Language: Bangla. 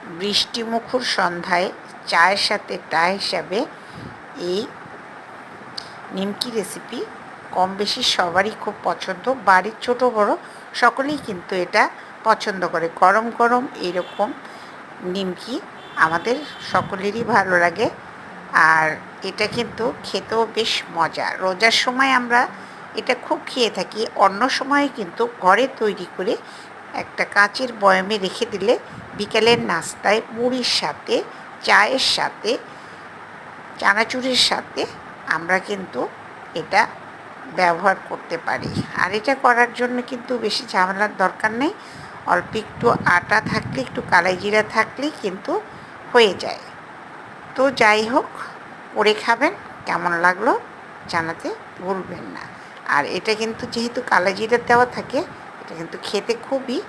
বৃষ্টিমুখর সন্ধ্যায় চায়ের সাথে টা হিসাবে এই নিমকি রেসিপি কম বেশি সবারই খুব পছন্দ। বাড়ির ছোট বড় সকলেই কিন্তু এটা পছন্দ করে। গরম গরম এইরকম নিমকি আমাদের সকলেরই ভালো লাগে। আর এটা কিন্তু খেতেও বেশ মজা। রোজার সময় আমরা এটা খুব খেয়ে থাকি। অন্য সময় কিন্তু ঘরে তৈরি করে একটা কাঁচের বয়ামে রেখে দিলে বিকেলের নাস্তায় মুড়ির সাথে, চায়ের সাথে, চানাচুরের সাথে আমরা কিন্তু এটা ব্যবহার করতে পারি। আর এটা করার জন্য কিন্তু বেশি ঝামেলার দরকার নেই। অল্প একটু আটা থাকলে, একটু কালাই জিরা থাকলেই কিন্তু হয়ে যায়। তো যাই হোক, করে খাবেন, কেমন লাগলো জানাতে ভুলবেন না। আর এটা কিন্তু যেহেতু কালাই জিরা দেওয়া থাকে, এটা কিন্তু খেতে খুবই